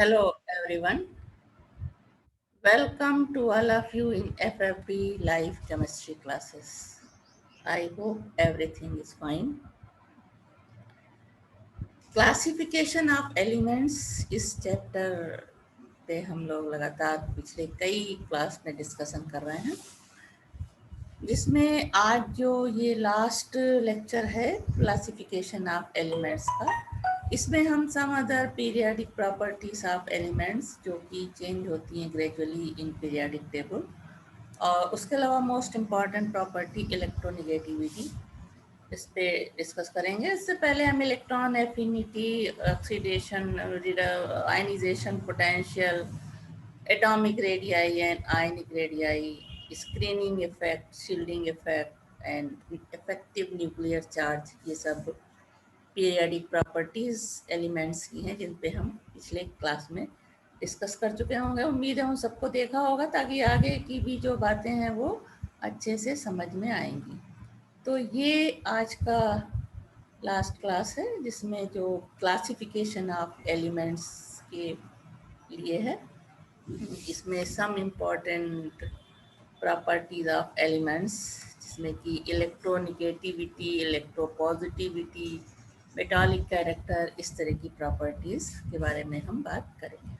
Hello everyone. Welcome to all of you in FFB live chemistry classes. I hope everything is fine. Classification of elements इस chapter पे हम लोग लगातार पिछले कई क्लास में डिस्कशन कर रहे हैं, जिसमें आज जो ये लास्ट लेक्चर है क्लासिफिकेशन ऑफ एलिमेंट्स का, इसमें हम some other periodic properties of elements जो कि चेंज होती हैं ग्रेजुअली इन पीरियाडिक टेबल, और उसके अलावा मोस्ट इम्पॉर्टेंट प्रॉपर्टी इलेक्ट्रोनिगेटिविटी, इस पे डिस्कस करेंगे। इससे पहले हम electron affinity, oxidation, ionisation potential, atomic radii and ionic radii, screening effect, shielding effect and effective nuclear charge, ये सब पीरियडिक प्रॉपर्टीज एलिमेंट्स की हैं जिन पे हम पिछले क्लास में डिस्कस कर चुके होंगे। उम्मीद है उन सबको देखा होगा ताकि आगे की भी जो बातें हैं वो अच्छे से समझ में आएंगी। तो ये आज का लास्ट क्लास है जिसमें जो क्लासिफिकेशन ऑफ एलिमेंट्स के लिए है, इसमें some important properties of elements जिसमें कि इलेक्ट्रोनिगेटिविटी, इलेक्ट्रोपॉजिटिविटी, मेटालिक कैरेक्टर, इस तरह की प्रॉपर्टीज के बारे में हम बात करेंगे।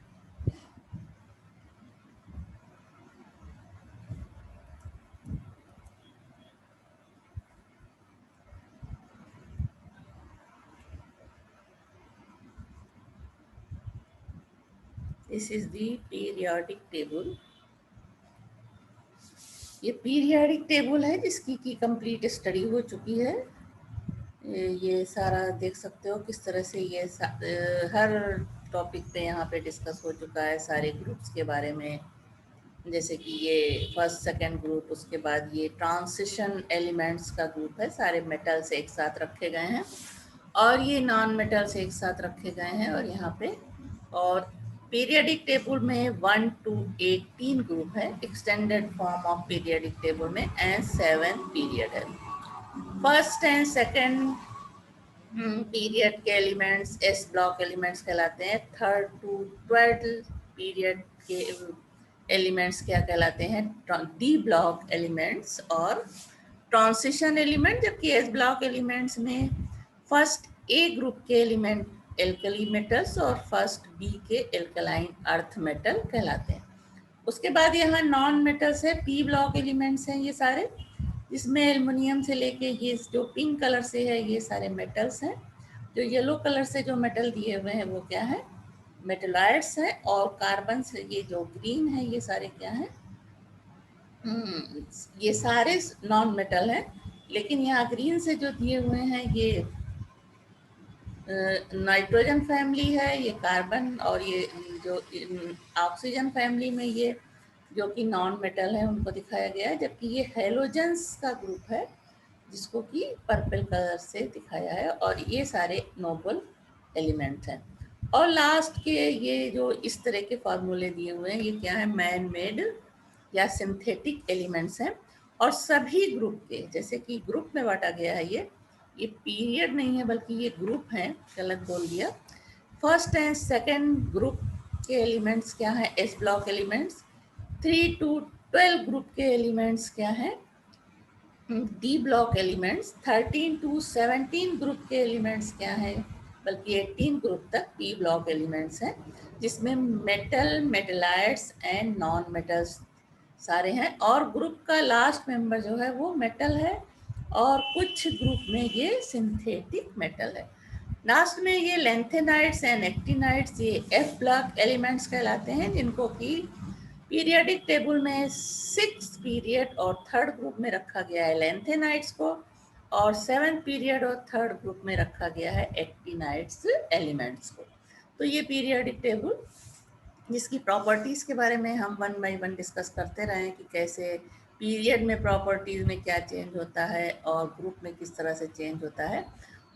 This is the periodic table. ये पीरियोडिक टेबल है जिसकी की कंप्लीट स्टडी हो चुकी है। ये सारा देख सकते हो किस तरह से ये हर टॉपिक पे यहाँ पे डिस्कस हो चुका है, सारे ग्रुप्स के बारे में, जैसे कि ये फर्स्ट सेकंड ग्रुप, उसके बाद ये ट्रांसिशन एलिमेंट्स का ग्रुप है, सारे मेटल्स एक साथ रखे गए हैं, और ये नॉन मेटल्स एक साथ रखे गए हैं। और यहाँ पे और पीरियडिक टेबल में 1 to 18 ग्रुप है, extended form of periodic table में, एंड 7 पीरियड है। फर्स्ट एंड सेकंड पीरियड के एलिमेंट्स एस ब्लॉक एलिमेंट्स कहलाते हैं। थर्ड टू 12 पीरियड के एलिमेंट्स क्या कहलाते हैं? डी ब्लॉक एलिमेंट्स और ट्रांसिशन एलिमेंट। जबकि एस ब्लॉक एलिमेंट्स में फर्स्ट ए ग्रुप के एलिमेंट एल्कली मेटल्स और फर्स्ट बी के एल्कलाइन अर्थ मेटल कहलाते हैं। उसके बाद यहाँ नॉन मेटल्स है, पी ब्लॉक एलिमेंट्स हैं ये सारे, इसमें एल्युमिनियम से लेके ये जो पिंक कलर से है ये सारे मेटल्स हैं। जो येलो कलर से जो मेटल दिए हुए हैं वो क्या है? मेटलाइट्स हैं। और कार्बन से ये जो ग्रीन है ये सारे क्या हैं? ये सारे नॉन मेटल हैं, लेकिन यहाँ ग्रीन से जो दिए हुए हैं ये नाइट्रोजन फैमिली है, ये कार्बन, और ये जो ऑक्सीजन फैमिली में ये जो कि नॉन मेटल है उनको दिखाया गया है। जबकि ये हेलोजेंस का ग्रुप है जिसको कि पर्पल कलर से दिखाया है, और ये सारे नोबल एलिमेंट हैं। और लास्ट के ये जो इस तरह के फार्मूले दिए हुए हैं ये क्या है? मैन मेड या सिंथेटिक एलिमेंट्स हैं। और सभी ग्रुप के, जैसे कि ग्रुप में बांटा गया है, ये पीरियड नहीं है बल्कि ये ग्रुप है, गलत बोल दिया। फर्स्ट एंड सेकेंड ग्रुप के एलिमेंट्स क्या है? S block elements. 3 to 12 group के एलिमेंट्स क्या है? D block elements. 13 to 17 group के एलिमेंट्स क्या है? बल्कि 18 ग्रुप तक पी ब्लॉक एलिमेंट्स हैं, जिसमें मेटल, मेटलाइट्स एंड नॉन मेटल्स सारे हैं। और ग्रुप का लास्ट मेंबर जो है वो मेटल है, और कुछ ग्रुप में ये सिंथेटिक मेटल है। लास्ट में ये लेंथेनाइट्स एंड एक्टिनाइट्स, ये एफ ब्लॉक एलिमेंट्स कहलाते हैं, जिनको कि पीरियडिक टेबल में 6 पीरियड और थर्ड ग्रुप में रखा गया है लेंथेनाइट्स को, और 7 पीरियड और थर्ड ग्रुप में रखा गया है एक्टिनाइट्स एलिमेंट्स को। तो ये पीरियडिक टेबल जिसकी प्रॉपर्टीज़ के बारे में हम 1 by 1 डिस्कस करते रहे कि कैसे पीरियड में प्रॉपर्टीज़ में क्या चेंज होता है और ग्रुप में किस तरह से चेंज होता है,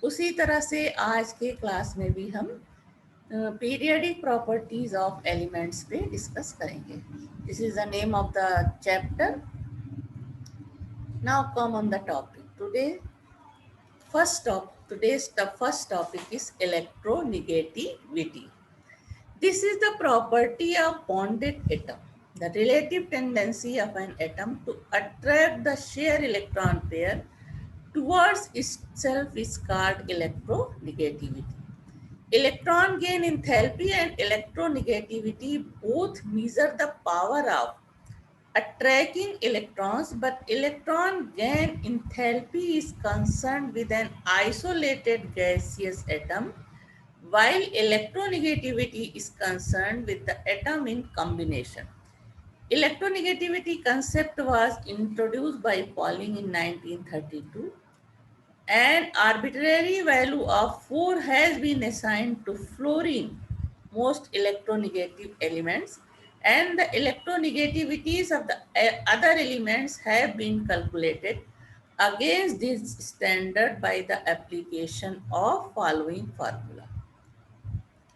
उसी तरह से आज के क्लास में भी हम पीरियडिक प्रॉपर्टीज ऑफ एलिमेंट्स पे डिस्कस करेंगे। This is the name of the chapter. Now come on the topic today. Today's the first topic is electronegativity. This is the property of bonded atom. The relative tendency of an atom to attract the shear electron pair towards itself is called electronegativity. Electron gain enthalpy and electronegativity both measure the power of attracting electrons, but electron gain enthalpy is concerned with an isolated gaseous atom, while electronegativity is concerned with the atom in combination. Electronegativity concept was introduced by Pauling in 1932. An arbitrary value of 4 has been assigned to fluorine, most electronegative elements, and the electronegativities of the other elements have been calculated against this standard by the application of following formula.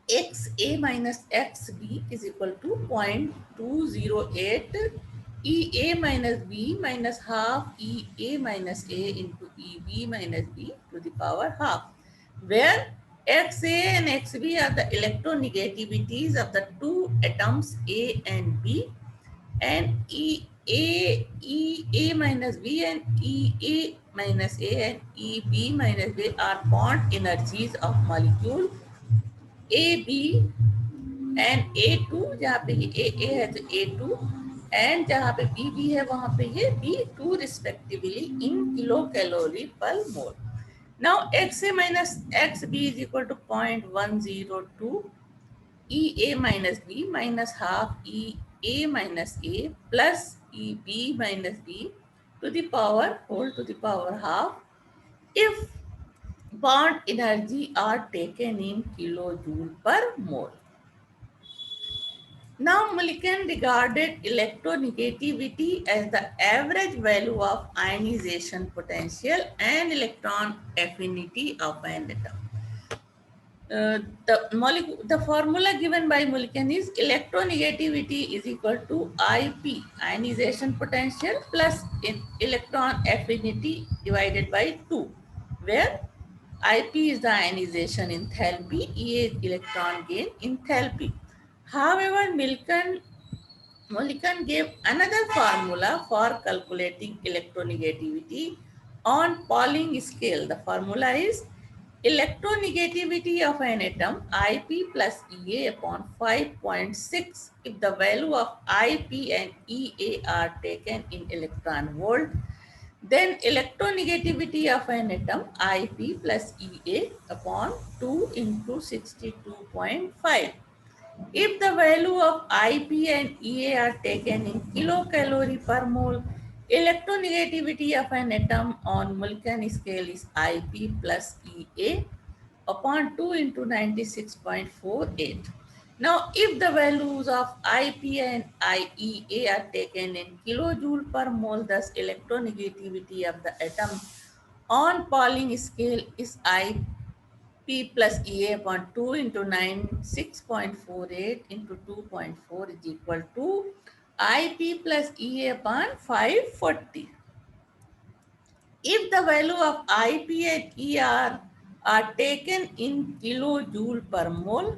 XA minus XB is equal to 0.208 EA minus B minus half EA minus A into EB minus B to the power half, where XA and XB are the electronegativities of the two atoms A and B, and EA minus B and EA minus A and EB minus B are bond energies of molecule A B and A2, जहाँ पे ये ए है तो A2, and जहाँ पे B है वहाँ पे ये B2 respectively in kilo calorie पर मोल. Now XA minus XB is equal to 0.102 EA minus B minus half EA minus A plus EB minus B to the power whole to the power half if bond energy are taken in kilojoule per mole. Now Millikan regarded electronegativity as the average value of ionization potential and electron affinity of an atom. The formula given by Millikan is electronegativity is equal to IP, ionization potential, plus electron affinity divided by 2, where IP is the ionization enthalpy, E is electron gain enthalpy. However, Millikan gave another formula for calculating electronegativity on Pauling scale. The formula is electronegativity of an atom IP plus EA upon 5.6 if the value of IP and EA are taken in electron volt. Then electronegativity of an atom IP plus EA upon 2 into 62.5. If the value of IP and EA are taken in kilocalorie per mole, electronegativity of an atom on Millikan scale is IP plus EA upon 2 into 96.48. Now, if the values of IP and IEA are taken in kilojoule per mole, thus electronegativity of the atom on Pauling scale is IP plus EA upon 2 into 96.48 into 2.4 is equal to IP plus EA upon 540. If the value of IP and ER are taken in kilojoule per mole,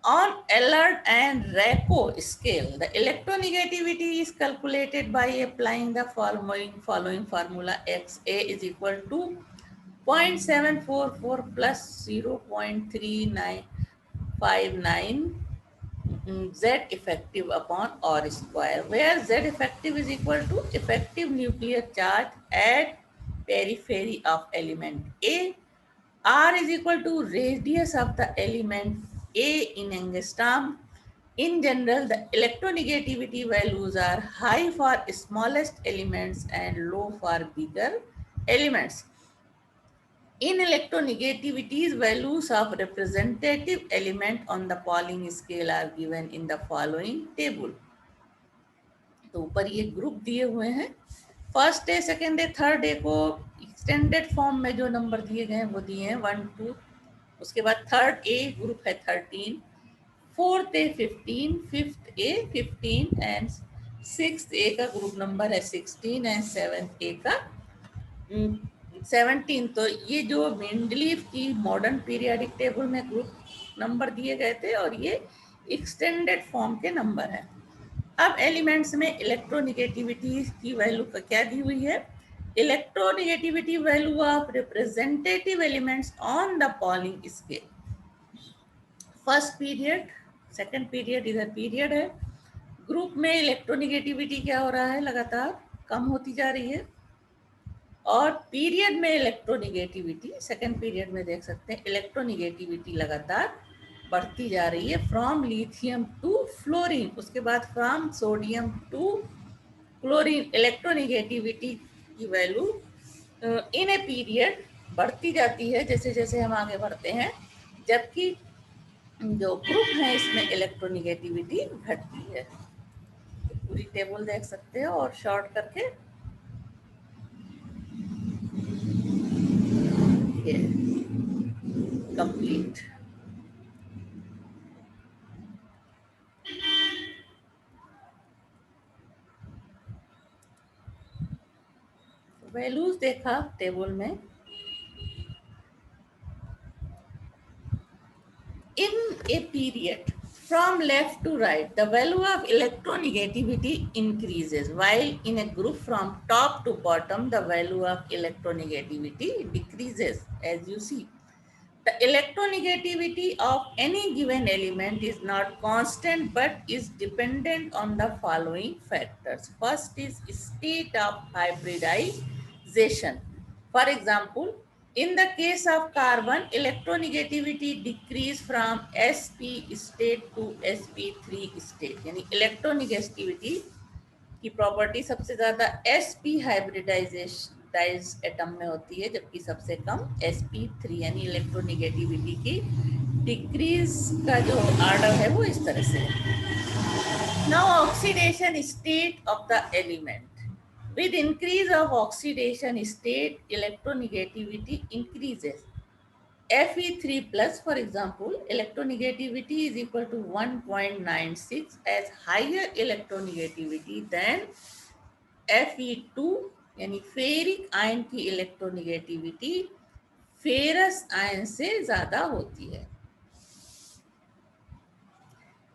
on Allard and Racco scale, the electronegativity is calculated by applying the following formula. XA is equal to 0.744 plus 0.3959 Z effective upon R square, where Z effective is equal to effective nuclear charge at periphery of element A. R is equal to radius of the element A in angstrom. In general, the electronegativity values are high for smallest elements and low for bigger elements. In electronegativities, values of representative element on the Pauling scale are given in the following table. तो ऊपर ये group दिए हुए हैं. First day, second day, third day को extended form में जो number दिए गए हैं वो दिए हैं 1 2. उसके बाद थर्ड ए ग्रुप है 13, fourth A 15, fifth A 15 and sixth A का ग्रुप नंबर है 16 एंड सेवेंथ ए का 17. तो ये जो मेंडलीफ की मॉडर्न पीरियोडिक टेबल में ग्रुप नंबर दिए गए थे और ये एक्सटेंडेड फॉर्म के नंबर है। अब एलिमेंट्स में इलेक्ट्रोनिगेटिविटी की वैल्यू का क्या दी हुई है? Electronegativity value of representative elements on the following scale. First period, second period, इधर पीरियड है। ग्रुप में इलेक्ट्रोनिगेटिविटी क्या हो रहा है? लगातार कम होती जा रही है। और पीरियड में इलेक्ट्रोनिगेटिविटी, सेकंड पीरियड में देख सकते हैं इलेक्ट्रोनिगेटिविटी लगातार बढ़ती जा रही है, फ्रॉम लिथियम टू फ्लोरीन, उसके बाद from sodium to chlorine. Electronegativity की वैल्यू इन ए पीरियड बढ़ती जाती है जैसे जैसे हम आगे बढ़ते हैं, जबकि जो ग्रुप है इसमें इलेक्ट्रोनिगेटिविटी घटती है। पूरी टेबल देख सकते हो और शॉर्ट करके ये कंप्लीट। वैल्यूज देखा टेबल में। In a period from left to right, the value of electronegativity increases, while in a group from top to bottom, the value of electronegativity decreases, as you see. The electronegativity of any given element is not constant but is dependent on the following factors. First is state of hybridization. For example, in the case of carbon, electronegativity decrease from sp state to sp3 state. यानी electronegativity की property सबसे ज्यादा sp hybridise atom में होती है, जबकि सबसे कम sp3 यानी इलेक्ट्रोनिगेटिविटी की डिक्रीज का जो ऑर्डर है वो इस तरह से है। Now oxidation state of the element. With increase of oxidation state, electronegativity increases. Fe3 plus, for example, electronegativity is equal to 1.96 as higher electronegativity than Fe2 यानी फेरिक आयन की इलेक्ट्रोनिगेटिविटी फेरस आयन से ज्यादा होती है।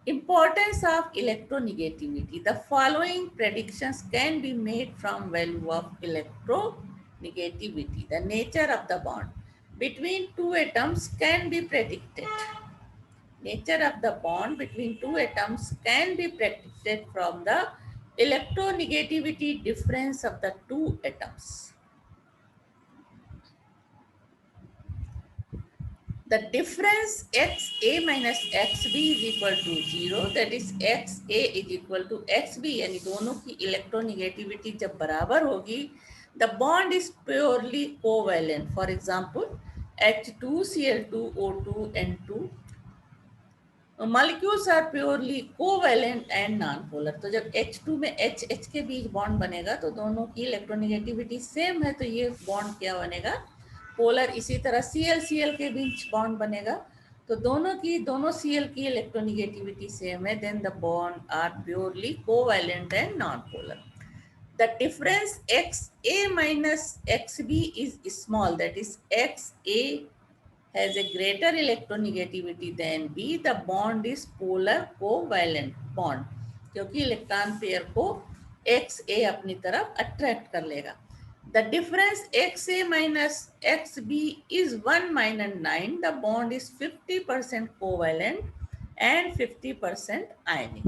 Importance of electronegativity. The following predictions can be made from value of electronegativity. The nature of the bond between two atoms can be predicted. Nature of the bond between two atoms can be predicted from the electronegativity difference of the two atoms. The difference XA minus XB is equal to 0, that is XA is equal to XB, यानी दोनों की electronegativity जब बराबर होगी, the bond is purely covalent. For example, H2Cl2O2 N2 molecules are purely covalent and non-polar. तो जब H2 में HH के बीच बॉन्ड बनेगा तो दोनों की इलेक्ट्रोनिगेटिविटी सेम है, तो ये बॉन्ड क्या बनेगा? पोलर। इसी तरह Cl के बीच बॉन्ड बनेगा तो दोनों Cl की इलेक्ट्रोनिगेटिविटी सेम है, then the bond are purely covalent and non polar. The difference XA minus XB is small, that is XA has a greater electronegativity than B. The bond is polar covalent bond, क्योंकि electron pair को XA अपनी तरफ attract कर लेगा। The difference XA minus XB is 1 minus 9. The bond is 50% covalent and 50% ionic.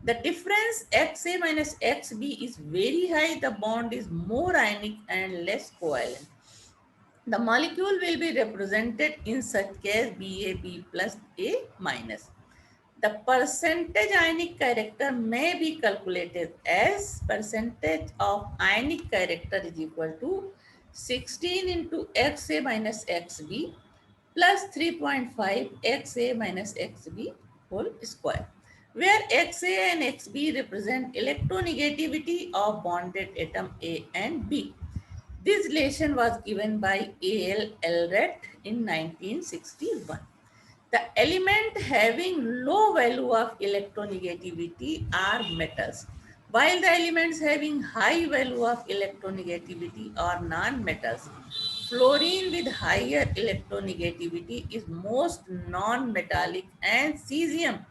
The difference XA minus XB is very high. The bond is more ionic and less covalent. The molecule will be represented in such case BAB plus A minus. The percentage ionic character may be calculated as percentage of ionic character is equal to 16 into XA minus XB plus 3.5 XA minus XB whole square, where XA and XB represent electronegativity of bonded atom A and B. This relation was given by A.L. Elred in 1961. The element having low value of electronegativity are metals, while the elements having high value of electronegativity are non-metals. fluorine with higher electronegativity is most non-metallic, and cesium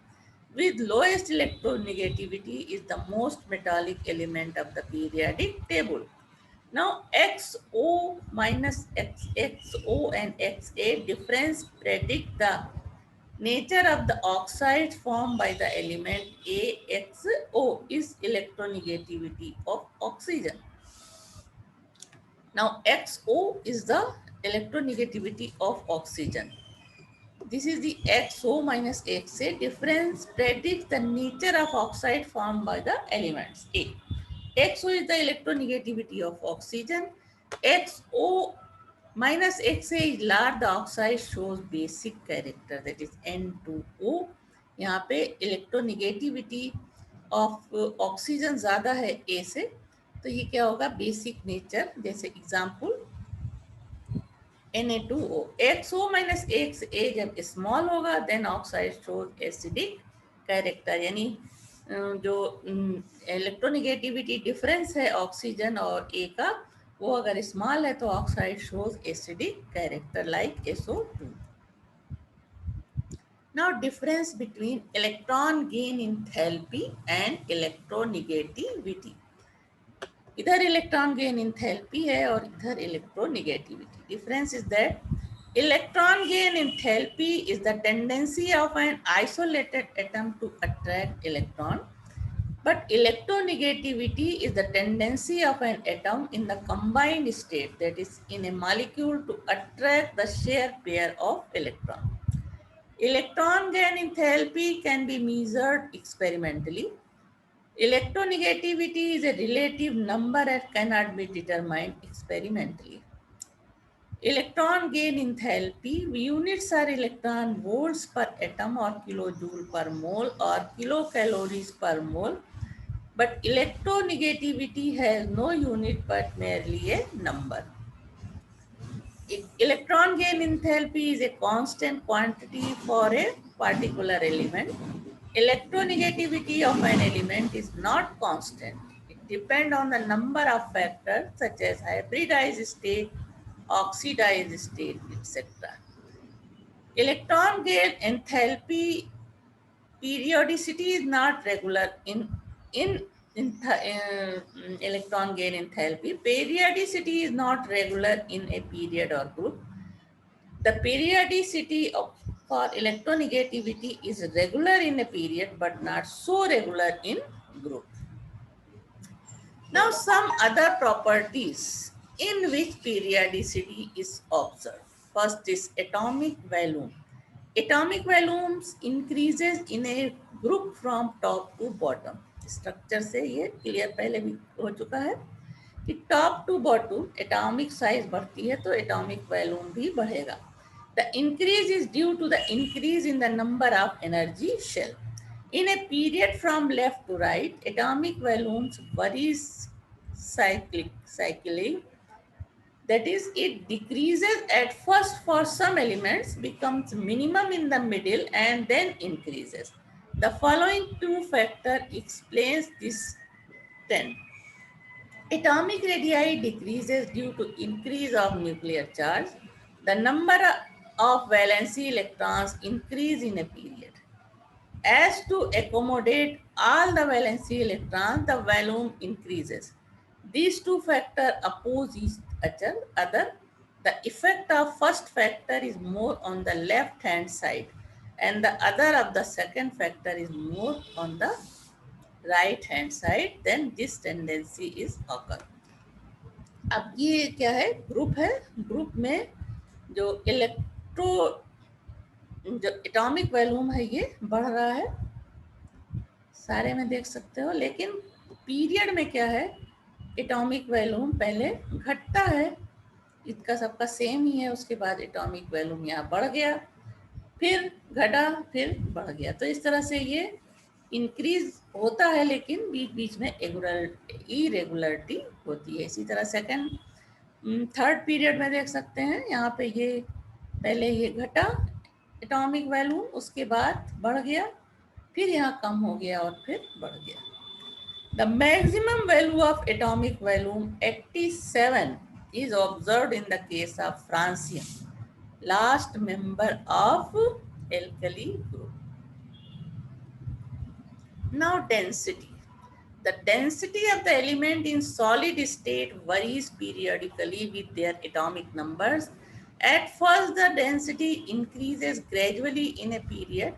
with lowest electronegativity is the most metallic element of the periodic table. Now, XO minus XO and XA difference predict the nature of the oxides formed by the element AXO is electronegativity of oxygen. Now, XO is the electronegativity of oxygen. This is the XO minus XA difference predicts the nature of oxide formed by the elements A. XO is the electronegativity of oxygen. XO minus XA is large, the oxide shows basic character, that is N2O. यहाँ पे electronegativity of oxygen ज़्यादा है ए से, तो ये क्या होगा, basic nature. जैसे example Na2O. XO minus XA जब स्मॉल होगा then oxide shows acidic character, यानी जो इलेक्ट्रोनिगेटिविटी डिफरेंस है ऑक्सीजन और ए का, वो अगर स्मॉल है तो oxide shows acidic character like SO2. Now difference between electron gain enthalpy and electronegativity. इधर इलेक्ट्रॉन गेन एंथैल्पी है और इधर electronegativity. Difference is that electron gain enthalpy is the tendency of an isolated atom to attract electron, but electronegativity is the tendency of an atom in the combined state, that is in a molecule, to attract the shared pair of electron. Electron gain enthalpy can be measured experimentally. Electronegativity is a relative number that cannot be determined experimentally. Electron gain enthalpy units are electron volts per atom or kilojoule per mole or kilocalories per mole, but electronegativity has no unit but merely a number. Electron gain enthalpy is a constant quantity for a particular element. Electronegativity of an element is not constant. It depends on the number of factors such as hybridized state, oxidized state, etc. Electron gain enthalpy periodicity is not regular in electron gain enthalpy. Periodicity is not regular in a period or group. The periodicity for electronegativity is regular in a period but not so regular in group. Now some other properties in which periodicity is observed. First is atomic volume. Atomic volumes increases in a group from top to bottom. Structure से ये clear पहले भी हो चुका है कि top to bottom atomic size बढ़ती है तो एटॉमिक वॉल्यूम भी बढ़ेगा. The increase is due to the increase in the number of energy shell. In a period from left to right, atomic volumes varies cyclically. That is, it decreases at first for some elements, becomes minimum in the middle, and then increases. The following two factors explains this trend. Atomic radii decreases due to increase of nuclear charge. The number of valency electrons increase in a period. As to accommodate all the valency electrons, the volume increases. These two factors oppose each other. The effect of first factor is more on the left hand side and the other of the second factor is more on the right hand side, then this tendency is occur. अब ये क्या है, group है. Group में जो atomic volume है ये बढ़ रहा है, सारे में देख सकते हो. लेकिन पीरियड में क्या है, एटॉमिक वॉल्यूम पहले घटता है, इसका सबका सेम ही है. उसके बाद एटॉमिक वॉल्यूम यहाँ बढ़ गया, फिर घटा, फिर बढ़ गया. तो इस तरह से ये इंक्रीज होता है लेकिन बीच बीच में इरेगुलरिटी होती है. इसी तरह सेकंड थर्ड पीरियड में देख सकते हैं, यहाँ पे ये पहले ये घटा एटॉमिक वॉल्यूम, उसके बाद बढ़ गया, फिर यहाँ कम हो गया और फिर बढ़ गया. The maximum value of atomic volume 87 is observed in the case of francium, last member of alkali group. Now density. The density of the element in solid state varies periodically with their atomic numbers. At first, the density increases gradually in a period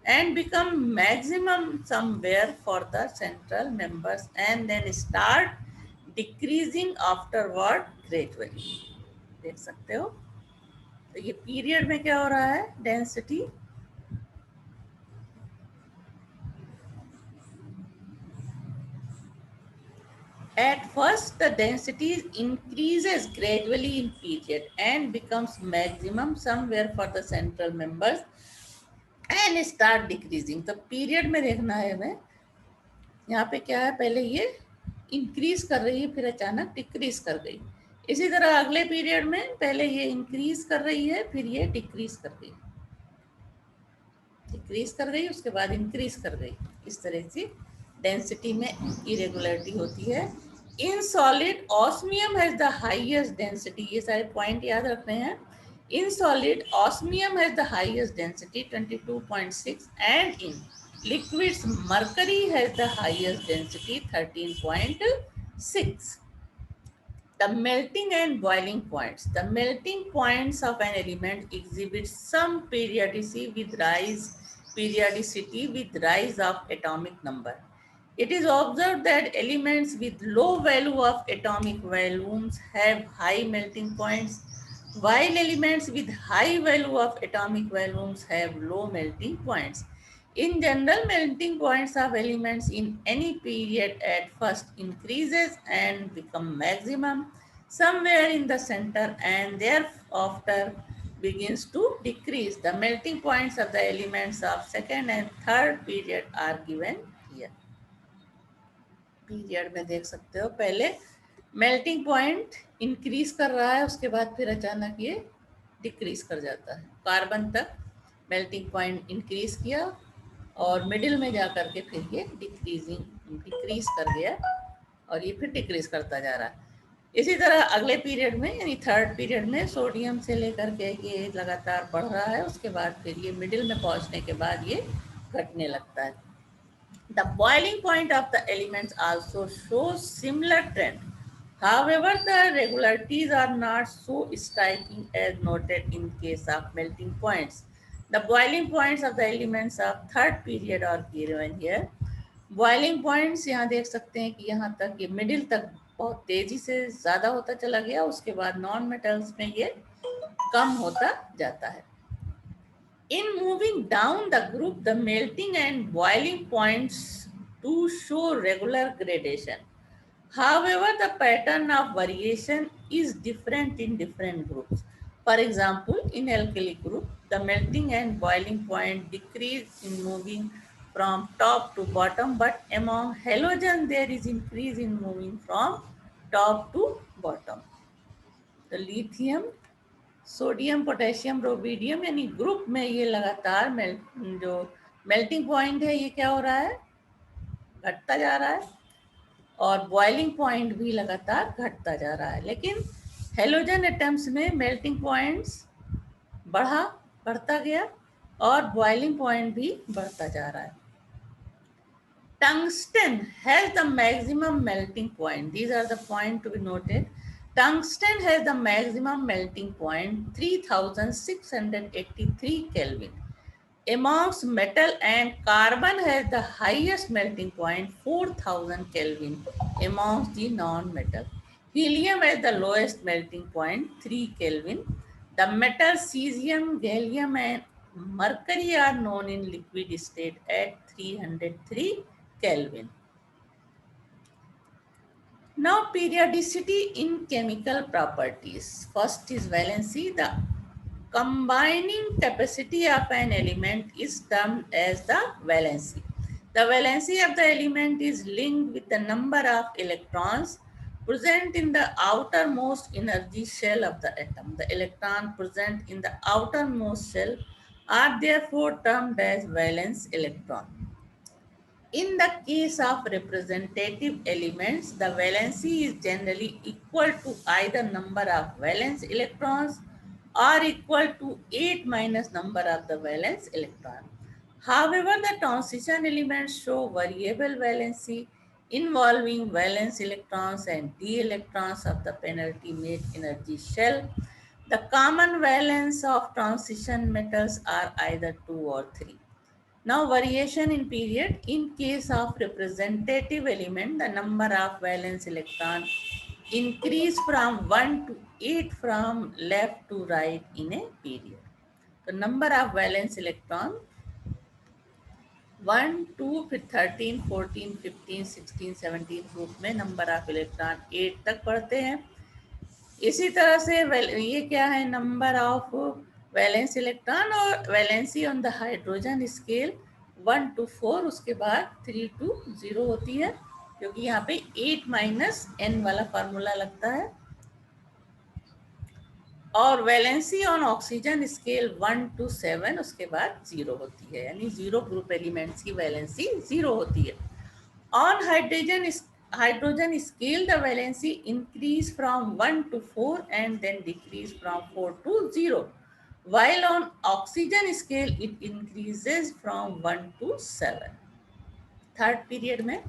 and become maximum somewhere for the central members and then start decreasing afterward gradually. देख सकते हो तो ये period में क्या हो रहा है density At first, the density increases gradually in period and becomes maximum somewhere for the central members and start decreasing. तो पीरियड में देखना है हमें यहाँ पे क्या है पहले ये इंक्रीज कर रही है फिर अचानक डिक्रीज कर गई इसी तरह अगले पीरियड में पहले ये इंक्रीज कर रही है फिर ये डिक्रीज कर गई उसके बाद इंक्रीज कर गई इस तरह से डेंसिटी में इरेगुलरिटी होती है in solid osmium has the highest density ये सारे पॉइंट याद रखने हैं in solid osmium has the highest density 22.6 and in liquids mercury has the highest density 13.6 the melting and boiling points the melting points of an element exhibit some periodicity with rise of atomic number it is observed that elements with low value of atomic volumes have high melting points while elements with high value of atomic volumes have low melting points in general, melting points of elements in any period at first increases and become maximum somewhere in the center and thereafter begins to decrease. The melting points of the elements of second and third period are given here. Period में देख सकते हो पहले melting point increase कर रहा है उसके बाद फिर अचानक ये डिक्रीज कर जाता है कार्बन तक मेल्टिंग पॉइंट इंक्रीज किया और मिडिल में जा करके फिर ये डिक्रीज कर गया और ये फिर डिक्रीज करता जा रहा है इसी तरह अगले पीरियड में यानी थर्ड पीरियड में सोडियम से लेकर के ये लगातार बढ़ रहा है उसके बाद फिर ये मिडिल में पहुंचने के बाद ये घटने लगता है The boiling point of the elements also shows similar trend. However, the regularities are not so striking as noted in case of melting points. The boiling points of the elements of third period are given here. Boiling points यहाँ देख सकते हैं कि यहाँ तक ये middle तक बहुत तेजी से ज़्यादा होता चला गया उसके बाद नॉन मेटल्स में ये कम होता जाता है In moving down the group, the melting and boiling points do show regular gradation. However, the pattern of variation is different in different groups. For example, in alkali group, the melting and boiling point decrease in moving from top to bottom, but among halogen there is increase in moving from top to bottom. The lithium sodium potassium rubidium यानी group में ये लगातार जो melting point है ये क्या हो रहा है घटता जा रहा है और बॉइलिंग पॉइंट भी लगातार घटता जा रहा है लेकिन हेलोजन एटम्स में मेल्टिंग पॉइंट्स बढ़ता गया और बॉइलिंग पॉइंट भी बढ़ता जा रहा है tungsten has the maximum melting point these are the point to be noted Tungsten has the maximum melting point 3683 Kelvin. Amongst metal and carbon has the highest melting point 4000 Kelvin amongst the non-metal. Helium has the lowest melting point 3 Kelvin. The metals cesium, gallium and mercury are known in liquid state at 303 Kelvin. Now periodicity in chemical properties. First is valency. The combining capacity of an element is termed as the valency. The valency of the element is linked with the number of electrons present in the outermost energy shell of the atom. The electron present in the outermost shell are therefore termed as valence electron. In the case of representative elements, the valency is generally equal to either number of valence electrons or equal to 8 minus number of the valence electron. However, the transition elements show variable valency involving valence electrons and d electrons of the penalty mate energy shell. The common valence of transition metals are either 2 or 3. Now, variation in period. In case of representative element, the number of valence electron increase from 1 to 8 from left to right in a period. The number of valence electron 1, 2, फिर 13, 14, 15, 16, 17 group में number of electron 8 तक बढ़ते हैं। इसी तरह से ये क्या है, नंबर ऑफ वैलेंस इलेक्ट्रॉन और valency on the hydrogen scale 1 to 4, उसके बाद 3 to 0 होती है, क्योंकि यहाँ पे 8 माइनस n वाला फार्मूला लगता है। और valency on oxygen scale 1 to 7, उसके बाद 0 होती है, यानी 0 ग्रुप एलिमेंट्स की वैलेंसी 0 होती है। On hydrogen scale, the valency increase from 1 to 4 and then decrease from 4 to 0, while on oxygen scale it increases from 1 to 7. Third period में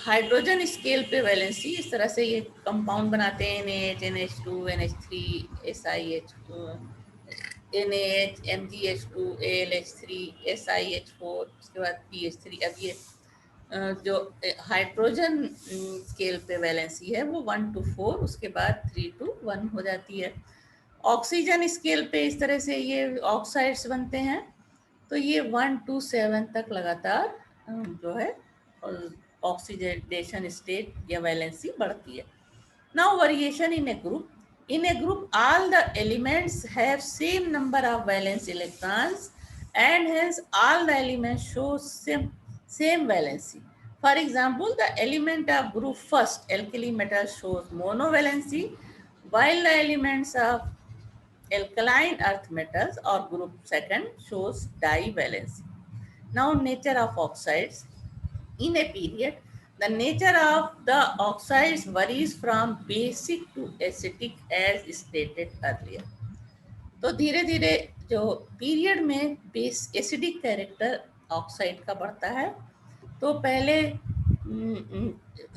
hydrogen scale पे वैलेंसी इस तरह से ये कंपाउंड बनाते हैं, NaH, NH2, NH3, SiH2, NaH, MgH2, AlH3, SiH4, उसके बाद PH3। अब ये जो हाइड्रोजन स्केल पे वैलेंसी है वो 1 to 4, उसके बाद 3 to 1 हो जाती है। ऑक्सीजन स्केल पे इस तरह से ये ऑक्साइड्स बनते हैं, तो ये 1 to 7 तक लगातार जो है ऑक्सीडेशन स्टेट या वैलेंसी बढ़ती है। Now variation in A group. In a group, all the elements have same number of valence electrons and hence all the elements show same valency. For example, the element of group first, alkali metal, shows monovalency, while the elements of alkaline earth metals or group second shows divalency. Now, nature of oxides. In a period, the nature of the oxides varies from basic to acidic as stated earlier. तो धीरे धीरे जो period में base acidic character oxide का बढ़ता है, तो पहले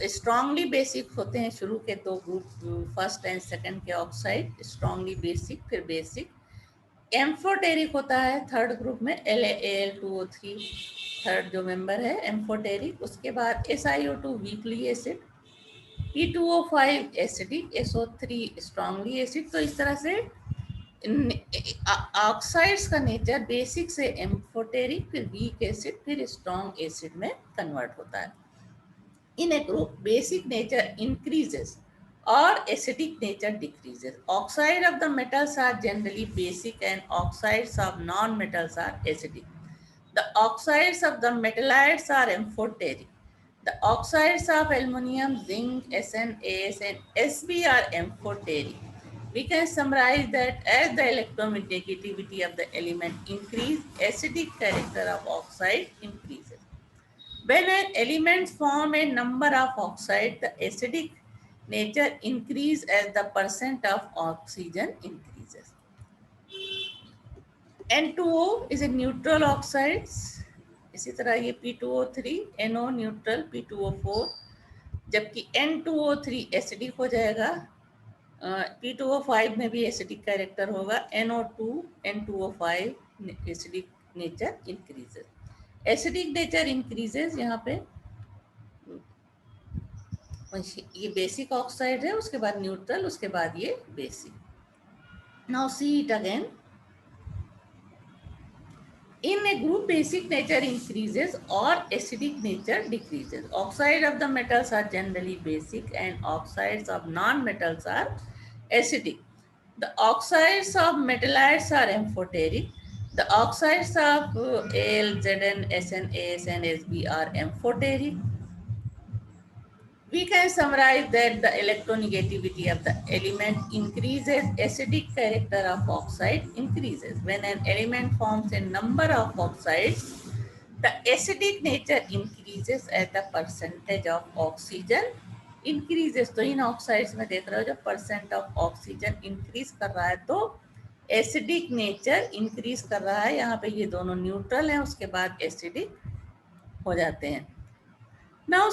स्ट्रांगली बेसिक होते हैं शुरू के दो ग्रुप, फर्स्ट एंड सेकंड के ऑक्साइड स्ट्रांगली बेसिक, फिर बेसिक। एम्फोटेरिक होता है थर्ड ग्रुप में, Al2O3 थर्ड जो मेंबर है एम्फोटेरिक। उसके बाद SiO2 weakly acid, P2O5 acidic, SO3 strongly acid. तो इस तरह से ऑक्साइड्स का नेचर बेसिक से एम्फोटेरिक, फिर वीक एसिड, फिर स्ट्रांग एसिड में कन्वर्ट होता है। In A group basic nature increases or acidic nature decreases. Oxide of the metals are generally basic and oxides of non-metals are acidic. The oxides of the metallites are amphoteric. The oxides of aluminum, zinc, Sn, As and Sb are amphoteric. We can summarize that as the electronegativity of the element increases, acidic character of oxide increases. When an element forms a number of oxides, the acidic nature increase as the percent of oxygen increases. N2O is a neutral oxides. इसी तरह ये P2O3, NO neutral, P2O4, जबकि N2O3 acidic हो जाएगा। P2O5 में भी acidic character होगा। NO2, N2O5 acidic nature increases. Acidic nature increases यहाँ पे ये बेसिक ऑक्साइड है, उसके बाद न्यूट्रल, उसके बाद ये basic. Now see it again. In A group basic nature increases और acidic nature decreases. Oxide of the metals are generally basic and oxides of non metals are acidic. The oxides of metalloids are amphoteric. The oxides of Al, Zn, Sn, As and Sb are amphoteric. We can summarize that the electronegativity of the element increases, acidic character of oxide increases. When an element forms a number of oxides, The acidic nature increases as the percentage of oxygen increases. तो इन oxides में देख रहे हो जब percent of oxygen increase कर रहा है तो एसिडिक नेचर इंक्रीज कर रहा है। यहाँ पे ये दोनों न्यूट्रल हैं, उसके बाद एसिडिक हो जाते हैं। Now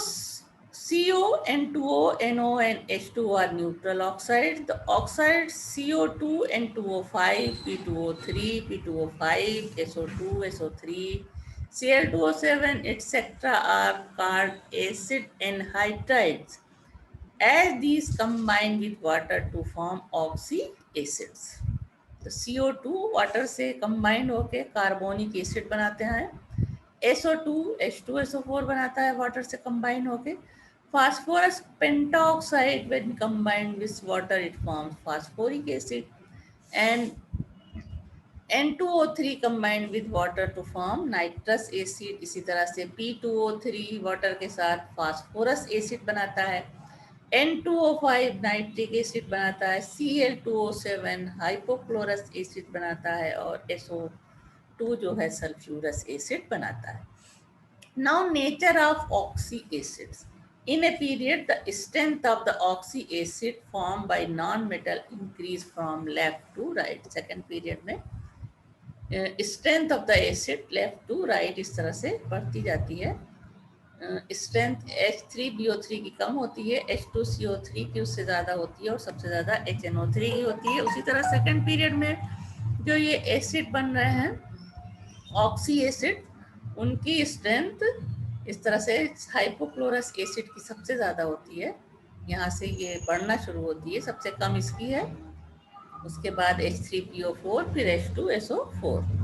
CO, N2O, NO and H2O are neutral oxides. The oxides CO2, N2O5, P2O3, P2O5, SO2, SO3, Cl2O7, etc. are called acid anhydrides as these combine with water to form oxy acids. तो CO2 water से combined होके carbonic acid बनाते हैं। SO2 H2SO4 बनाता है water से combine होके। Phosphorus pentaoxide when combined with water it forms phosphoric acid and N2O3 combined with water to form nitrous acid. इसी तरह से P2O3 वाटर के साथ फास्फोरस एसिड बनाता है। N2O5 नाइट्रिक एसिड बनाता है। Cl2O7 हाइपोक्लोरस एसिड बनाता है और SO2 जो है सल्फ्यूरस एसिड बनाता है। Now nature of oxy acids. In a period, the strength of the oxy acid formed by non-metal increase from left to right. Second period में strength of the acid left to right इस तरह से बढ़ती जाती है। Strength H3BO3 की कम होती है, H2CO3 की उससे ज़्यादा होती है और सबसे ज़्यादा HNO3 की होती है। उसी तरह सेकंड पीरियड में जो ये एसिड बन रहे हैं ऑक्सी एसिड, उनकी स्ट्रेंथ इस तरह से हाइपोक्लोरस एसिड की सबसे ज़्यादा होती है। यहाँ से ये बढ़ना शुरू होती है, सबसे कम इसकी है, उसके बाद H3PO4, फिर H2SO4।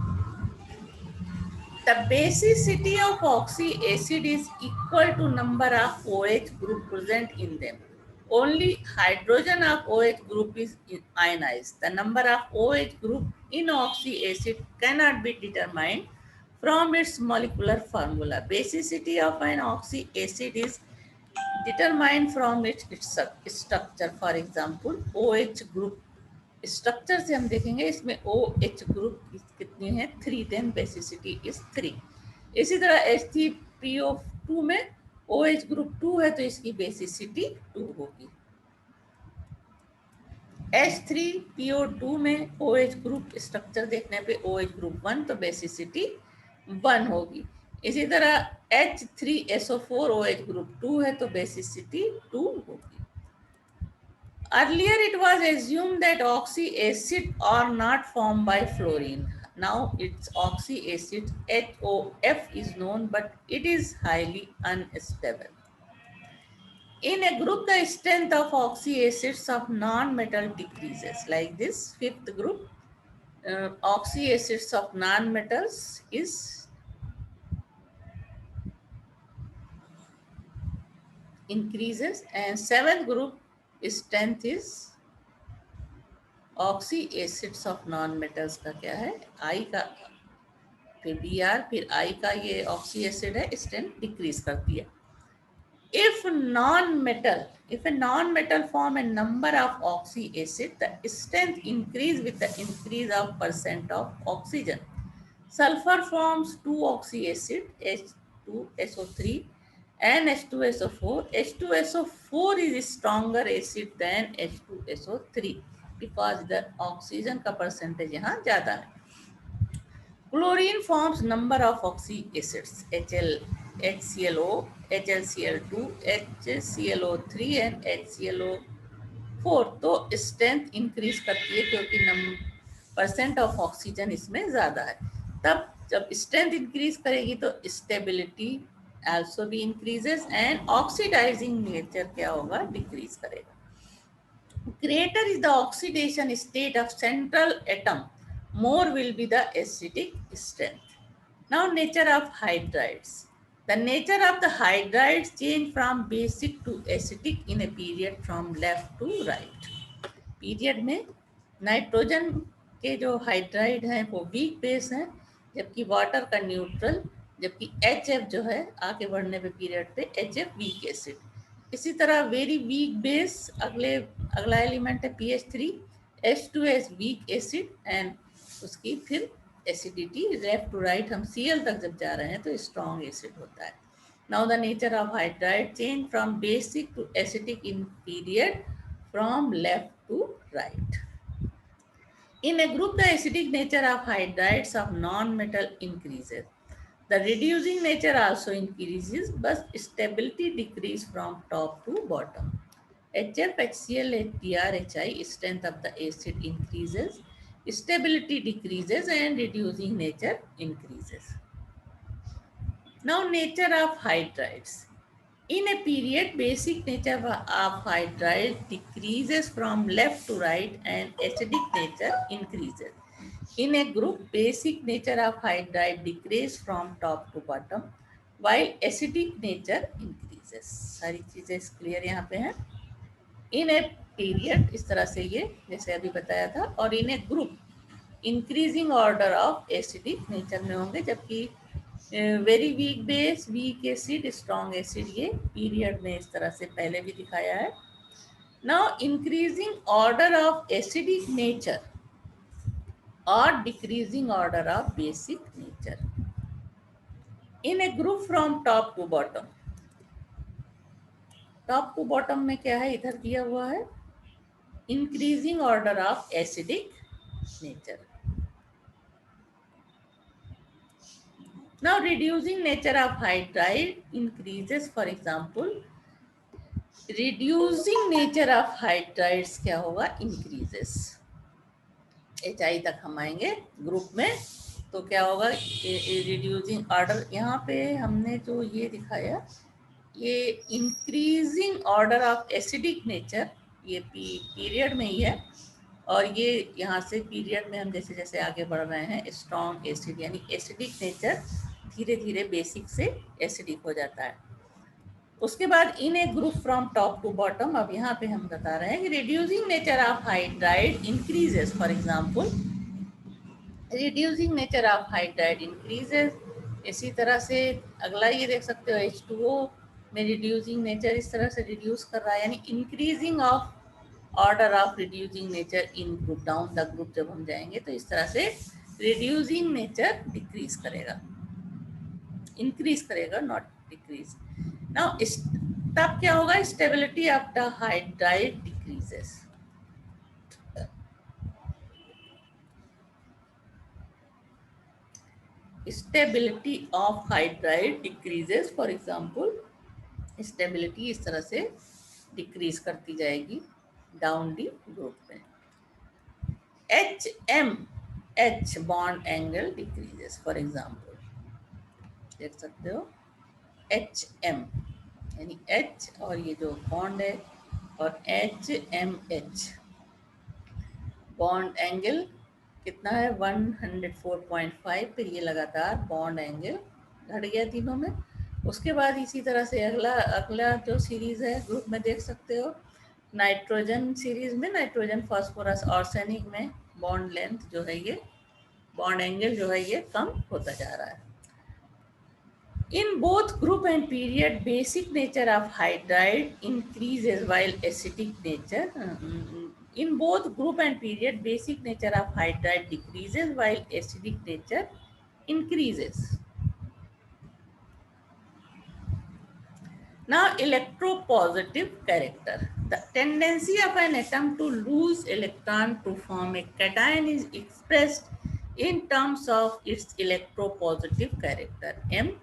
The basicity of oxy acid is equal to number of OH group present in them. Only hydrogen of OH group is ionized. The number of OH group in oxy acid cannot be determined from its molecular formula. Basicity of an oxy acid is determined from its structure. For example, OH group structure से हम देखेंगे, इसमें OH group कितनी है 3, then basicity is 3। इसी तरह H3PO2 में OH group 2 है तो इसकी बेसिसिटी 2 होगी। H3PO2 में OH ग्रुप स्ट्रक्चर देखने पे OH ग्रुप 1 तो बेसिसिटी 1 होगी। इसी तरह H3SO4 OH ग्रुप 2 है तो बेसिसिटी 2 होगी। Earlier it was assumed that oxy acid are not formed by fluorine. Now its oxy acid HOF is known, but it is highly unstable. In a group, the strength of oxy acids of non-metal decreases. Like this, fifth group, oxy acids of non-metals is increases, and seventh group strength is oxy acids of non metals का क्या है आई का, फिर Br, फिर आई का ये oxy acid है, strength decrease करती है। If a non-metal form a number of oxy acid, the strength increase with the increase of percent of oxygen. Sulfur forms 2-oxy acid, H2SO3 and H2SO4. H2SO4 is stronger acid than H2SO3 because the oxygen का percentage यहाँ ज़्यादा है। Chlorine forms number of oxy acids, HClO, HCl2, HClO3 and HClO4। तो strength increase करती है क्योंकि percent of oxygen इसमें ज़्यादा है। तब जब स्ट्रेंथ इंक्रीज करेगी तो स्टेबिलिटी also भी increases and oxidizing nature क्या होगा, डिक्रीज करेगा। Greater is the oxidation state of central atom, more will be the acidic strength. Now nature of hydrides. The nature of the hydrides change from basic to acidic in a period from left to right. Period में nitrogen के जो hydride हैं वो weak base हैं, जबकि water का neutral, जबकि HF जो है आगे बढ़ने पे पीरियड पे HF वीक एसिड। इसी तरह वेरी वीक बेस अगला एलिमेंट है PH3, H2S weak acid and उसकी फिर एसिडिटी, लेफ्ट टू राइट हम Cl तक जब जा रहे हैं तो स्ट्रॉन्ग एसिड होता है. Now the nature of hydride change from basic to acidic in period from left to right. In a group, the acidic nature of hydrides of non-metal increases. The reducing nature also increases, but stability decreases from top to bottom. HF, HCl, HBr, HI, strength of the acid increases, stability decreases, and reducing nature increases. Now, nature of hydrides. In a period, basic nature of hydride decreases from left to right and acidic nature increases. In a group, basic nature of hydride decreases from top to bottom while acidic nature increases. सारी चीजें clear यहाँ पे हैं. In a period, इस तरह से ये जैसे अभी बताया था, और in a group, increasing order of acidic nature में होंगे, जबकि very weak base, weak acid, strong acid ये पीरियड में इस तरह से पहले भी दिखाया है. Now increasing order of acidic nature और decreasing order of basic nature in A group from top to bottom. Top to bottom में क्या है, इधर दिया हुआ है increasing order of acidic nature. Now reducing nature of hydride increases, for example, reducing nature of hydrides क्या होगा, increases. HI तक हम आएंगे ग्रुप में, तो क्या होगा, रिड्यूसिंग ऑर्डर. यहाँ पे हमने जो ये दिखाया, ये increasing order of acidic nature, ये पीरियड में ही है, और ये यहाँ से पीरियड में हम जैसे जैसे आगे बढ़ रहे हैं, स्ट्रॉन्ग एसिड यानी एसिडिक नेचर धीरे धीरे बेसिक से एसिडिक हो जाता है. उसके बाद in A group from top to bottom, अब यहाँ पे हम बता रहे हैं कि reducing nature of hydride increases. For example, reducing nature of hydride increases. इसी तरह से अगला ये देख सकते हो, H2O में रिड्यूसिंग नेचर इस तरह से रिड्यूस कर रहा है, यानी increasing of order of reducing nature in group. Down the group जब हम जाएंगे तो इस तरह से रिड्यूसिंग नेचर डिक्रीज करेगा, इंक्रीज करेगा, नॉट डिक्रीज. नाउ तब क्या होगा, stability of the hydride decreases. Stability of hydride decreases. For example, stability इस तरह से डिक्रीज करती जाएगी डाउन दी ग्रुप में. HMH bond angle decreases. For example देख सकते हो, HM यानी H और ये जो बॉन्ड है, और HMH बॉन्ड एंगल कितना है, 104.5 पे ये लगातार बॉन्ड एंगल घट गया तीनों में. उसके बाद इसी तरह से अगला जो सीरीज है ग्रुप में देख सकते हो, नाइट्रोजन सीरीज में नाइट्रोजन, फास्फोरस, आर्सेनिक में बॉन्ड लेंथ जो है, ये बॉन्ड एंगल जो है ये कम होता जा रहा है. In both group and period, basic nature of hydride increases while acidic nature. In both group and period, basic nature of hydride decreases while acidic nature increases. Now, electropositive character. The tendency of an atom to lose electron to form a cation is expressed in terms of its electropositive character. M.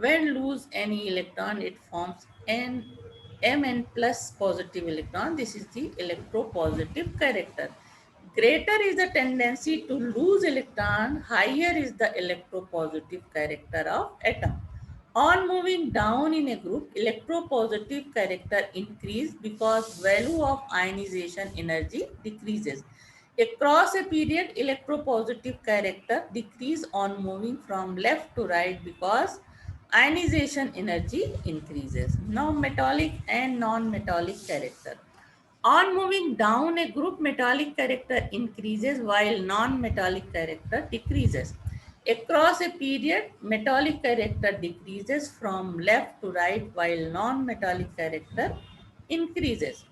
When lose any electron, it forms Mn plus positive electron. This is the electropositive character. Greater is the tendency to lose electron, higher is the electropositive character of atom. On moving down in a group, electropositive character increase because value of ionization energy decreases. Across a period, electropositive character decrease on moving from left to right because ionization energy increases. Now, metallic and non-metallic character. On moving down a group, metallic character increases while non-metallic character decreases. Across a period, metallic character decreases from left to right while non-metallic character increases.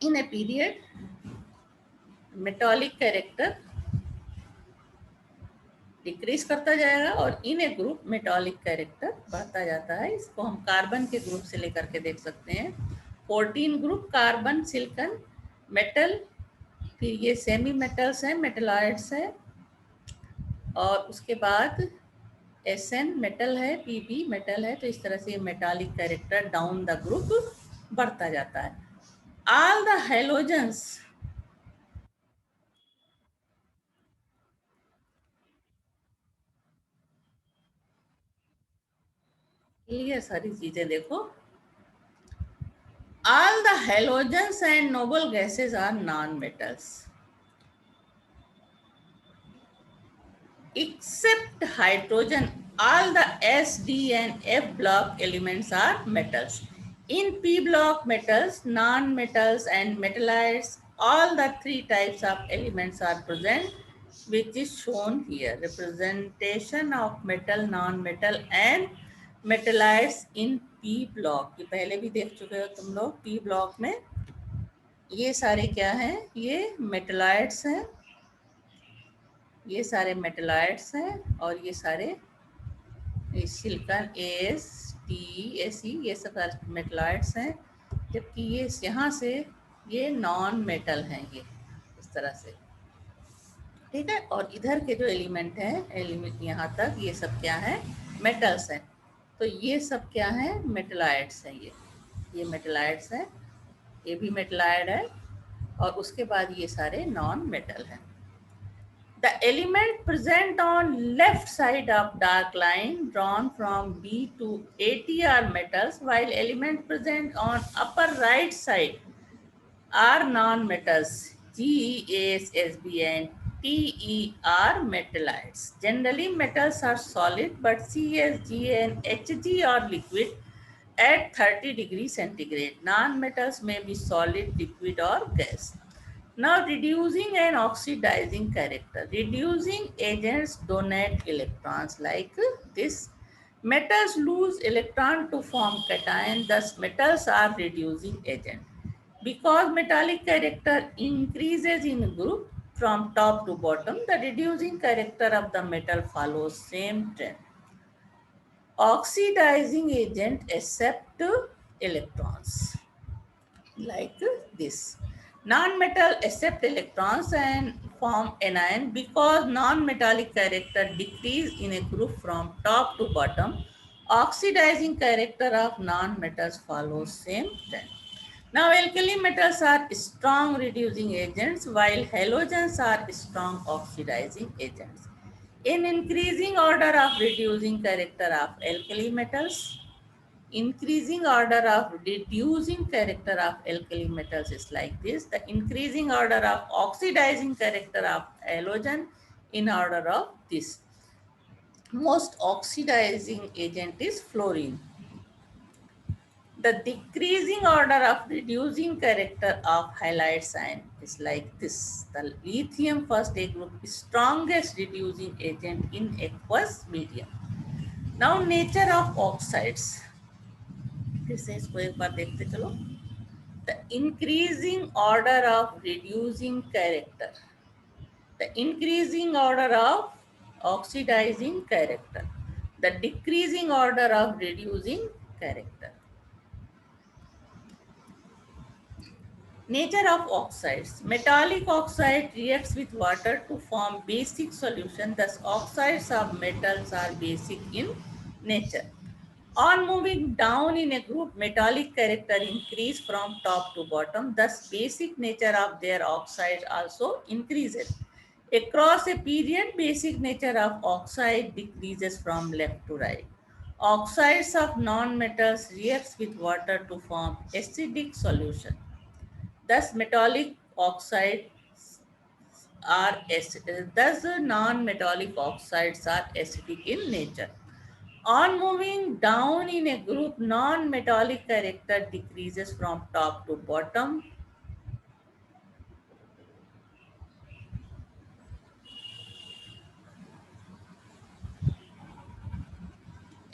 In a period, metallic character decrease करता जाएगा और इन A group metallic character बढ़ता जाता है। इसको हम carbon के group से लेकर के देख सकते हैं। 14 ग्रुप कार्बन, सिलिकॉन, मेटल, फिर ये सेमी मेटल्स हैं, मेटलॉइड्स है, और उसके बाद एसएन मेटल है, पीबी मेटल है। तो इस तरह से metallic character down the group बढ़ता जाता है। ऑल द हेलोजेंस, ये सारी चीजें देखो। All the halogens and noble gases are non metals except hydrogen. All the S, D and F block elements are metals. In P block metals, non-metals and metallites, all the three types of elements are present, which is shown here. Representation of metal, non-metal and metallites in P block. ये पहले भी देख चुके हो तुम लोग। P block में ये सारे क्या हैं? ये मेटलाइट्स हैं, ये सारे मेटलाइट्स हैं, और ये सारे सिलिकॉन एस, टी, एस, ये सब मेटलाइट्स हैं। जबकि ये यहाँ से ये नॉन मेटल हैं, ये इस तरह से, ठीक है। और इधर के जो एलिमेंट हैं, एलिमेंट यहाँ तक ये सब क्या है? मेटल्स हैं। तो ये सब क्या है? मेटलाइट्स हैं। ये मेटलाइट्स हैं, ये भी मेटलाइड है, और उसके बाद ये सारे नॉन मेटल हैं। The element present on left side of dark line drawn from B to AT are metals, while element present on upper right side are non-metals. G, E, S, S, B and T, E are metallites. Generally, metals are solid, but C, S, G and Hg are liquid at 30 degrees centigrade. Non-metals may be solid, liquid or gas. Now, reducing and oxidizing character. Reducing agents donate electrons like this. Metals lose electron to form cation, thus metals are reducing agent. Because metallic character increases in group from top to bottom, the reducing character of the metal follows same trend. Oxidizing agent accept electrons like this. Non-metal accept electrons and form anion because non-metallic character decrease in a group from top to bottom. Oxidizing character of non-metals follows same trend. Now, alkali metals are strong reducing agents while halogens are strong oxidizing agents. In increasing order of reducing character of alkali metals, increasing order of reducing character of alkali metals is like this. The increasing order of oxidizing character of halogen in order of this. Most oxidizing agent is fluorine. The decreasing order of reducing character of halide sign is like this. The lithium first A group is strongest reducing agent in aqueous medium. Now nature of oxides. फिर से इसको एक बार देखते चलो। The increasing order of reducing character, the increasing order of oxidizing character, the decreasing order of reducing character. Nature of oxides. Metallic oxide reacts with water to form basic solution. Thus, oxides of metals are basic in nature. On moving down in a group, metallic character increase from top to bottom. Thus, basic nature of their oxide also increases. Across a period, basic nature of oxide decreases from left to right. Oxides of non-metals reacts with water to form acidic solution. Thus, metallic oxides are thus non-metallic oxides are acidic in nature. On moving down in a group, non-metallic character decreases from top to bottom.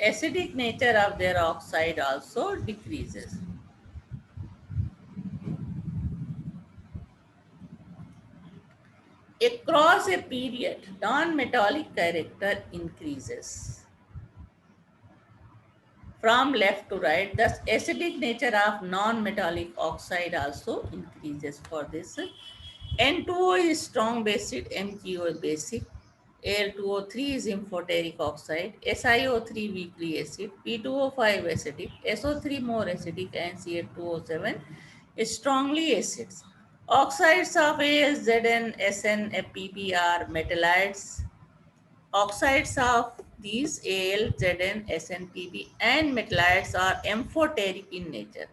Acidic nature of their oxide also decreases. Across a period, non-metallic character increases from left to right. Thus, acidic nature of non-metallic oxide also increases for this. N2O is strong basic, MgO is basic, Al2O3 is amphoteric oxide, SiO3 weakly acid, P2O5 acidic, SO3 more acidic, and Ca2O7 is strongly acids. Oxides of Al, Zn, Sn, Pp are metallites. Oxides of these Al, Zn, Sn, Pb and metallites are amphoteric in nature.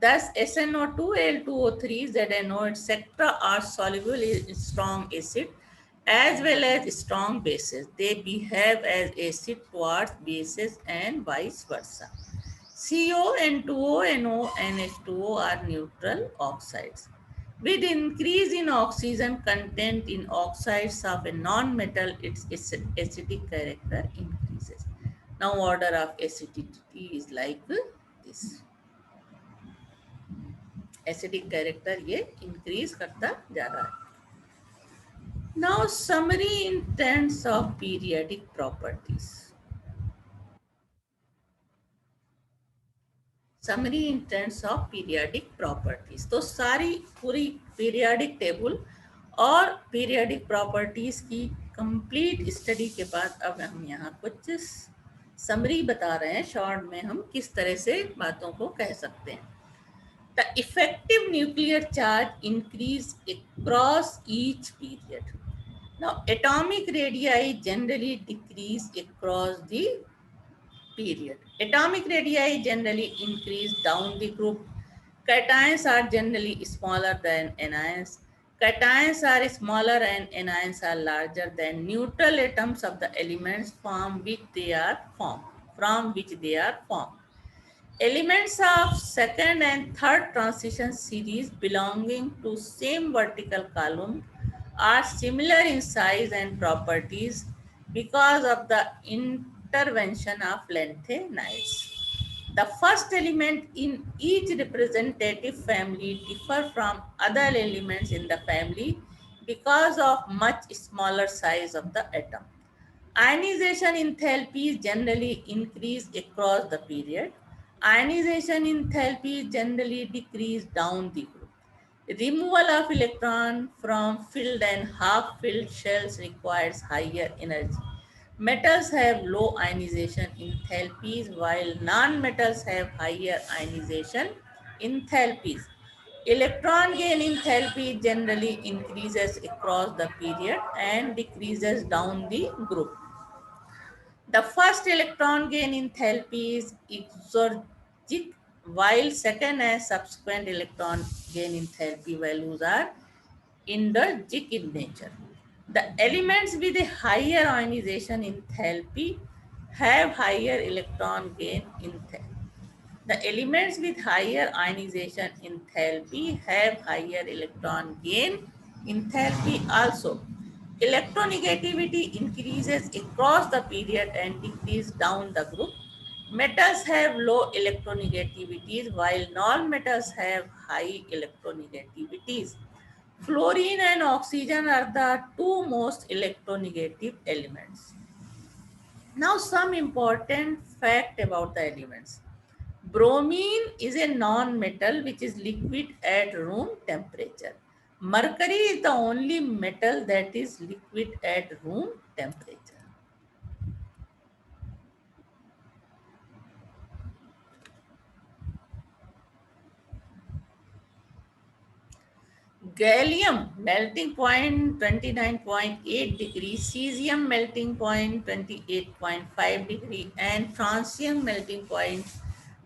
Thus, SnO2, Al2O3, ZnO, etc. are soluble in strong acid as well as strong bases. They behave as acid towards bases and vice versa. CO, N2O, NO, and H2O are neutral oxides. With increase in oxygen content in oxides of a non-metal, its acidic character increases. Now order of acidity is like this. Acidic character ये increase करता जा रहा है. Now summary in terms of periodic properties. Summary in terms of periodic properties. तो सारी पूरी periodic table और periodic properties की कंप्लीट स्टडी के बाद अब हम यहाँ कुछ समरी बता रहे हैं शॉर्ट में हम किस तरह से बातों को कह सकते हैं. The effective nuclear charge increase across each period. Now atomic radii generally decrease across the period. Atomic radii generally increase down the group. Cations are generally smaller than anions. Cations are smaller and anions are larger than neutral atoms of the elements from which they are formed. Elements of second and third transition series belonging to same vertical column are similar in size and properties because of the intervention of lanthanides. The first element in each representative family differ from other elements in the family because of much smaller size of the atom. Ionization enthalpies generally increase across the period. Ionization enthalpy generally decrease down the group. Removal of electron from filled and half-filled shells requires higher energy. Metals have low ionization enthalpies while non-metals have higher ionization enthalpies. Electron gain enthalpy generally increases across the period and decreases down the group. The first electron gain enthalpy is exergic, while second and subsequent electron gain enthalpy values are endergic in nature. The elements with a higher ionization enthalpy have higher electron gain enthalpy. The elements with higher ionization enthalpy have higher electron gain enthalpy also. Electronegativity increases across the period and decreases down the group. Metals have low electronegativities while non-metals have high electronegativities. Fluorine and oxygen are the two most electronegative elements. Now some important fact about the elements. Bromine is a non-metal which is liquid at room temperature. Mercury is the only metal that is liquid at room temperature. Gallium melting point 29.8 degrees, cesium melting point 28.5 degree, and francium melting point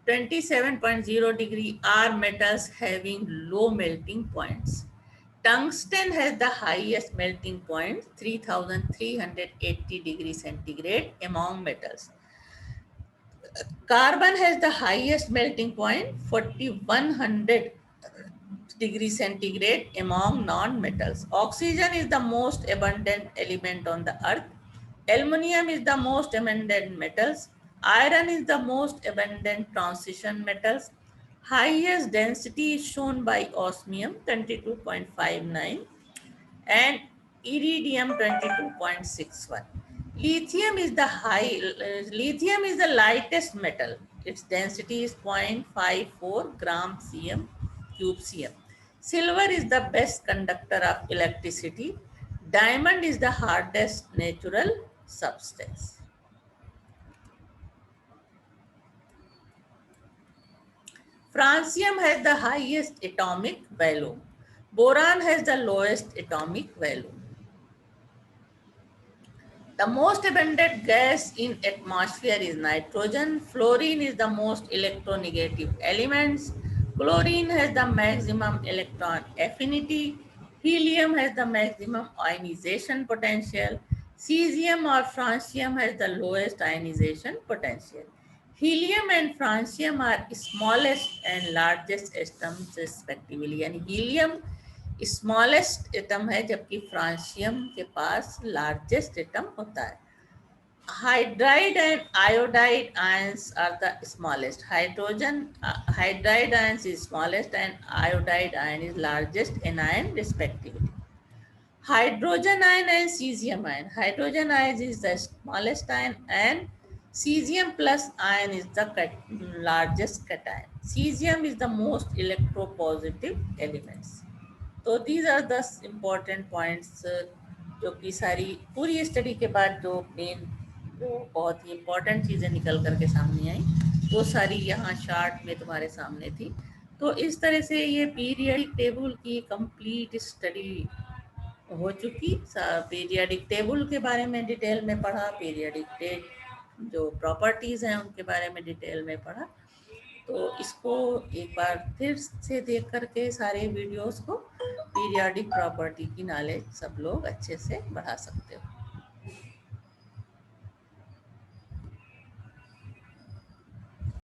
27.0 degree are metals having low melting points. Tungsten has the highest melting point, 3380 degrees centigrade among metals. Carbon has the highest melting point, 4100 degrees centigrade among non-metals. Oxygen is the most abundant element on the earth. Aluminium is the most abundant metals. Iron is the most abundant transition metals. Highest density is shown by osmium 22.59 and iridium 22.61. Lithium is the lightest metal. Its density is 0.54 gram cube cm. Silver is the best conductor of electricity. Diamond is the hardest natural substance. Francium has the highest atomic value. Boron has the lowest atomic value. The most abundant gas in atmosphere is nitrogen. Fluorine is the most electronegative elements. Chlorine has the maximum electron affinity. Helium has the maximum ionization potential. Cesium or francium has the lowest ionization potential. Helium and francium are smallest and largest atoms respectively. And helium smallest atom है जबकि francium के पास largest atom होता है. Hydride and iodide ions are the smallest. Hydride ions is smallest and iodide ion is largest anion respectively. Hydrogen ion and cesium ion. Hydrogen ion is the smallest ion and cesium plus ion is the largest cation. Cesium is the most electropositive elements. तो these are the important points जो कि सारी पूरी study के बाद जो main जो बहुत ही इम्पोर्टेंट चीज़ें निकल करके सामने आई वो सारी यहाँ चार्ट में तुम्हारे सामने थी. तो इस तरह से ये पीरियडिक टेबल की कंप्लीट स्टडी हो चुकी. पीरियडिक टेबल के बारे में डिटेल में पढ़ा, पीरियडिक जो प्रॉपर्टीज़ हैं उनके बारे में डिटेल में पढ़ा. तो इसको एक बार फिर से देख करके सारे वीडियोस को पीरियडिक प्रॉपर्टी की नॉलेज सब लोग अच्छे से बढ़ा सकते हो.